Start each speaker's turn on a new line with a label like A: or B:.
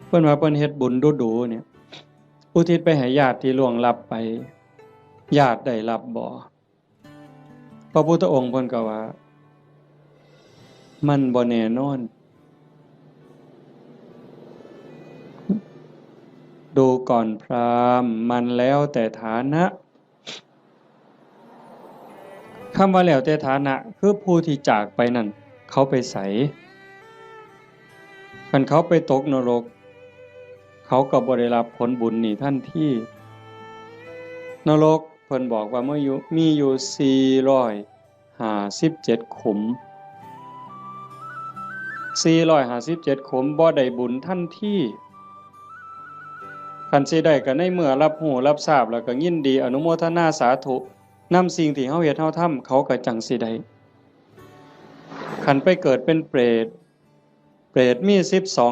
A: เพิ่นว่าเพิ่นเฮ็ดบุญดูๆเนี่ยอุทิศไปให้ญาติที่ล่วงลับไปญาติได้รับบ่พระพุทธองค์เพิ่นก็ว่ามันบ่แน่นอนดูก่อนพราหมณ์มันแล้วแต่ฐานะคำว่าแล้วแต่ฐานะคือผู้ที่จากไปนั่นเขาไปไสคันเขาไปตกนรกเขาก็บ่ได้รับผลบุญนี่ทันทีนรกเพิ่นบอกว่ามีอยู่457ขุม457ขุมบ่ได้บุญทันทีคันสิได้ก็ในเมื่อรับรู้รับทราบแล้วก็ยินดีอนุโมทนาสาธุนำสิ่งที่เฮาเฮ็ดเฮาทำเขาก็จังสิได้คันไปเกิดเป็นเปรตมี12